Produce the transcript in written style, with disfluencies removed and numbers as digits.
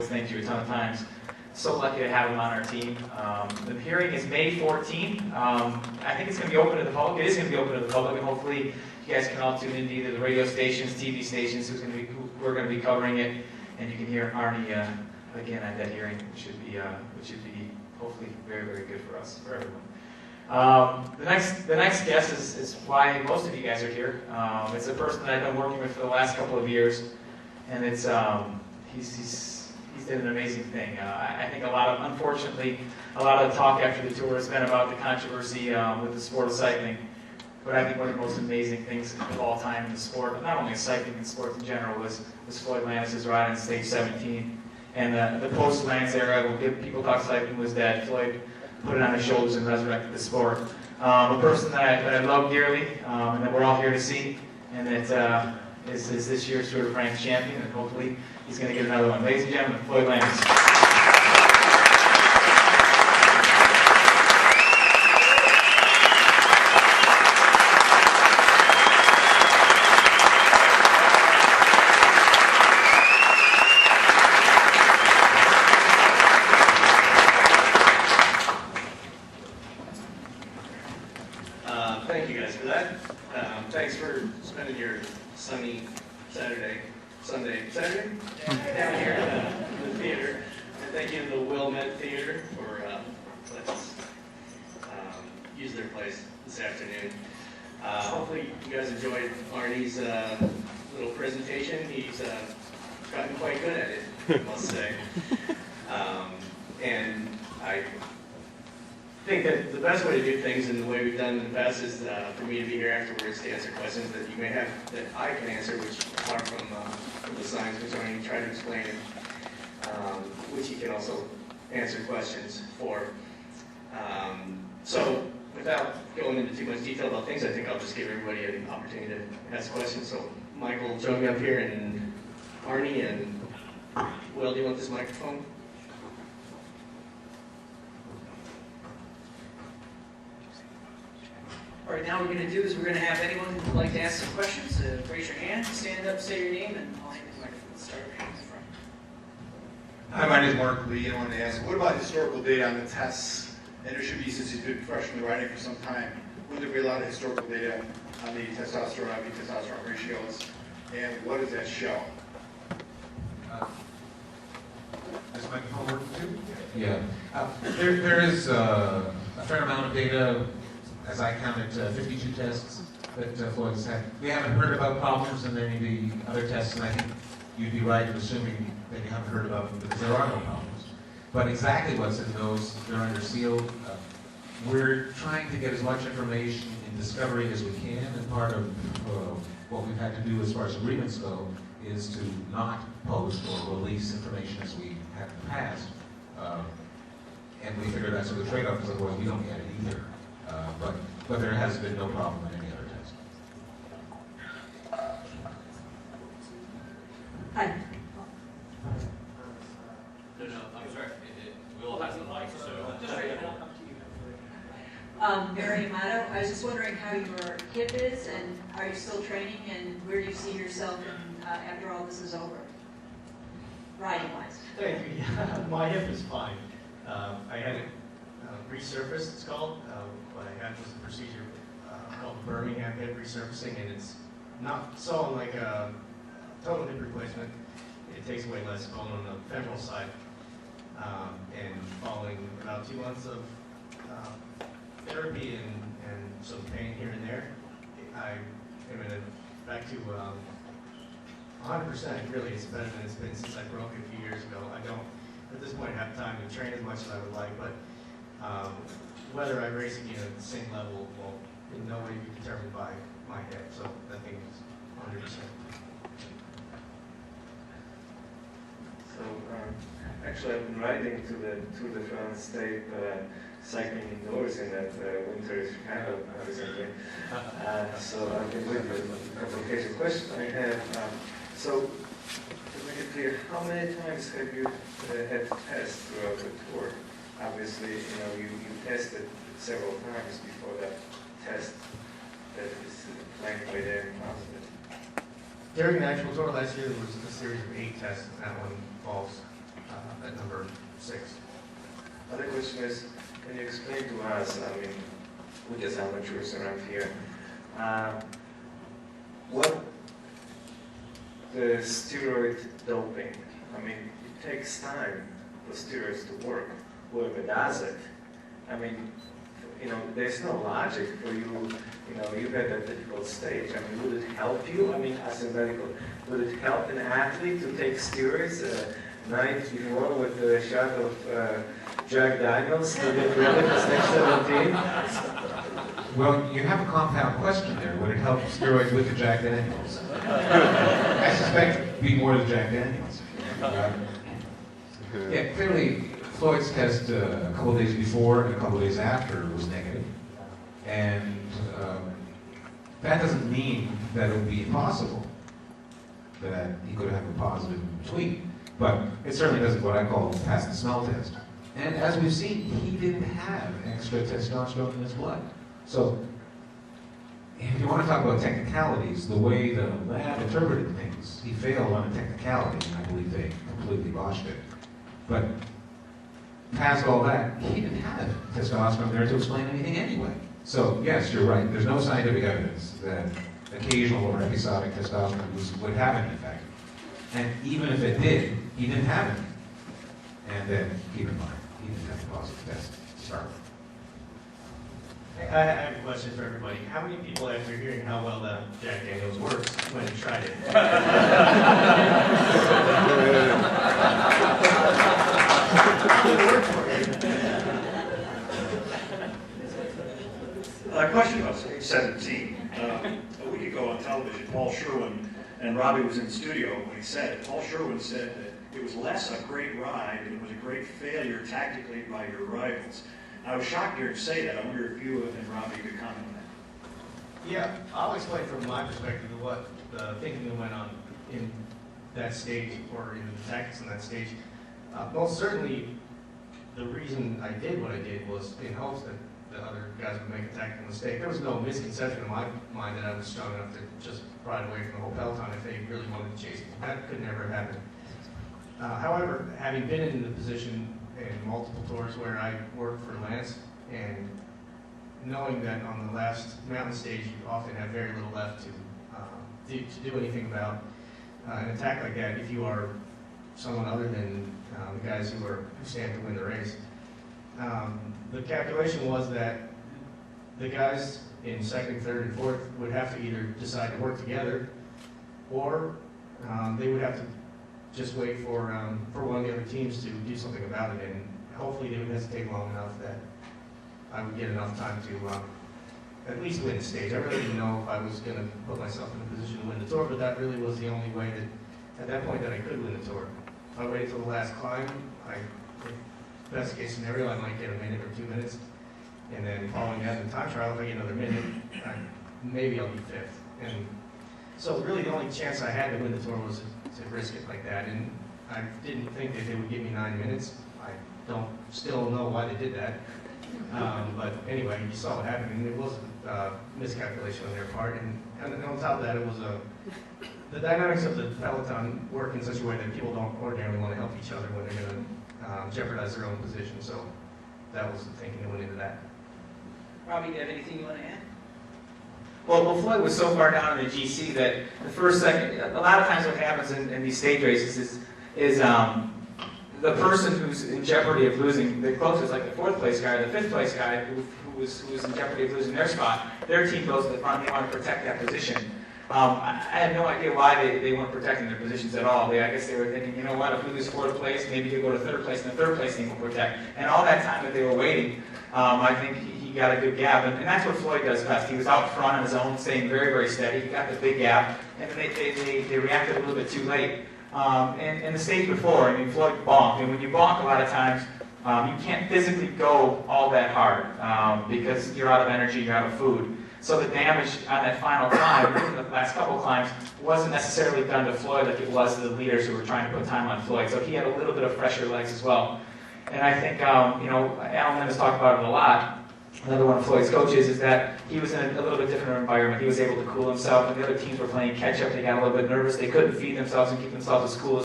Thank you a ton of times. So lucky to have him on our team. The hearing is May 14. I think it's going to be open to the public. It is going to be open to the public, and hopefully you guys can all tune into either the radio stations, TV stations, who are going to be covering it, and you can hear Arnie again at that hearing, which should be hopefully very, very good for us, for everyone. The next guest is why most of you guys are here. It's a person that I've been working with for the last couple of years, and it's he's did an amazing thing. I think unfortunately, a lot of the talk after the tour has been about the controversy with the sport of cycling. But I think one of the most amazing things of all time in the sport, not only in cycling, in sports in general, was Floyd Landis' ride on stage 17. And the post-Lance era, when people talk cycling was dead, Floyd put it on his shoulders and resurrected the sport. A person that I love dearly, and that we're all here to see, and that is this year's Tour de France champion, and hopefully he's going to get another one. Ladies and gentlemen, Floyd Landis. Thank you guys for that. Thanks for spending your sunny Saturday down here in the theater. And thank you to the Wilmette Theater for letting us use their place this afternoon. Hopefully you guys enjoyed Arnie's little presentation. He's gotten quite good at it, I must say. And I think that the best way to do things and the way we've done in the past is for me to be here afterwards to answer questions that you may have that I can answer, which are from the science, which I try to explain, which you can also answer questions for. So without going into too much detail about things, I think I'll just give everybody an opportunity to ask questions. So Michael, join me up here, and Arnie, and Will, do you want this microphone? All right, now what we're going to do is we're going to have anyone who would like to ask some questions, raise your hand, stand up, say your name, and I'll hand the microphone. Start in the front. Hi, my name is Mark Lee, and I wanted to ask, what about historical data on the tests? And there should be, since you've been professionally riding for some time, would there be a lot of historical data on the testosterone, testosterone ratios, and what does that show? Is microphone working too? Yeah. There is a fair amount of data. As I counted, 52 tests that Floyd has had. We haven't heard about problems in any of the other tests, and I think you'd be right in assuming that you haven't heard about them because there are no problems. But exactly what's in those, they're under seal. We're trying to get as much information in discovery as we can, and part of what we've had to do as far as agreements go is to not post or release information as we have in the past. And we figure that's a good trade-off because otherwise we don't get it either. But there has been no problem in any other test. Hi. No, I'm sorry. Will has the mic, so just right now. Mary Amato, I was just wondering how your hip is, and are you still training, and where do you see yourself after all this is over, riding-wise? Thank you. Yeah, my hip is fine. I had it resurfaced, it's called. What I had was a procedure called Birmingham hip resurfacing, and it's not so unlike a total hip replacement. It takes away less bone on the femoral side. And following about 2 months of therapy and some pain here and there, I am back to 100%. Really, it's better than it's been since I broke it a few years ago. I don't, at this point, have time to train as much as I would like, but whether I race again at the same level will in no way be determined by my hip, so that thing is 100%. So actually I've been riding to the Tour de France tape cycling indoors in that winter in Chicago recently. So I've been with you on a couple of occasions. Question I have, so to make it clear, how many times have you had tests throughout the tour? Obviously, you tested several times before that test that is flanked by the positive. During the actual tour last year, there was a series of 8 tests, and that one involves question is, can you explain to us, I mean, we just amateurs around here, what the steroid doping, I mean, it takes time for steroids to work, whoever does it. I mean, there's no logic for you, you've had that difficult stage. I mean, would it help you, I mean, as a medical, would it help an athlete to take steroids night before with a shot of Jack Daniels to get ready for stage 17? Well, you have a compound question there. Would it help steroids with the Jack Daniels? I suspect it'd be more the Jack Daniels. Yeah, clearly, Floyd's test a couple of days before and a couple of days after was negative. And that doesn't mean that it would be impossible that he could have a positive in between. But it certainly doesn't what I call pass the smell test. And as we've seen, he didn't have extra testosterone in his blood. So, if you want to talk about technicalities, the way the lab interpreted things, he failed on a technicality, and I believe they completely botched it. But past all that, he didn't have testosterone there to explain anything anyway. So, yes, you're right. There's no scientific evidence that occasional or episodic testosterone use would have an effect. And even if it did, he didn't have it. And then, keep in mind, he didn't have a positive test to start with. I have a question for everybody. How many people, after hearing how well Jack Daniels works, went and tried it? A question about stage 17. A week ago on television, Paul Sherwin, and Robbie was in the studio when he said it. Paul Sherwin said that it was less a great ride and it was a great failure tactically by your rivals. I was shocked to hear him say that. I wonder if you and Robbie could comment on that. Yeah, I'll explain from my perspective what the thinking that went on in that stage, or in the tactics in that stage. Most certainly, the reason I did what I did was in hopes that the other guys would make a tactical mistake. There was no misconception in my mind that I was strong enough to just ride away from the whole peloton if they really wanted to chase me. That could never happen. However, having been in the position in multiple tours where I worked for Lance, and knowing that on the last mountain stage you often have very little left to do anything about an attack like that if you are someone other than the guys who stand to win the race. The calculation was that the guys in second, third, and fourth would have to either decide to work together, or they would have to just wait for one of the other teams to do something about it, and hopefully they would hesitate long enough that I would get enough time to at least win the stage. I really didn't know if I was going to put myself in a position to win the tour, but that really was the only way that, at that point, that I could win the tour. If I waited till the last climb, best case scenario, I might get a minute or 2 minutes, and then following that in the time trial, if I get another minute, maybe I'll be fifth. And so really the only chance I had to win the tour was to risk it like that, and I didn't think that they would give me 9 minutes. I don't still know why they did that, but anyway, you saw what happened, and it was a miscalculation on their part, and on top of that, it was the dynamics of the peloton work in such a way that people don't ordinarily want to help each other when they're going to jeopardize their own position, so that was the thinking that went into that. Robbie, do you have anything you want to add? Well, Floyd was so far down in the GC that the first second, a lot of times what happens in these stage races is the person who's in jeopardy of losing the closest, like the fourth place guy or the fifth place guy who was in jeopardy of losing their spot, their team goes to the front and they want to protect that position. I had no idea why they weren't protecting their positions at all. I guess they were thinking, you know what, if we lose fourth place, maybe you go to third place, and the third place team will protect. And all that time that they were waiting, I think he got a good gap. And that's what Floyd does best. He was out front on his own, staying very, very steady. He got the big gap, and then they reacted a little bit too late. And the stage before, I mean, Floyd bonked. And when you bonk a lot of times, you can't physically go all that hard because you're out of energy, you're out of food. So the damage on that final climb, in the last couple of climbs, wasn't necessarily done to Floyd like it was to the leaders who were trying to put time on Floyd. So he had a little bit of fresher legs as well. And I think, Alan Landis talked about it a lot. Another one of Floyd's coaches is that he was in a little bit different environment. He was able to cool himself, and the other teams were playing catch up. They got a little bit nervous. They couldn't feed themselves and keep themselves as cool as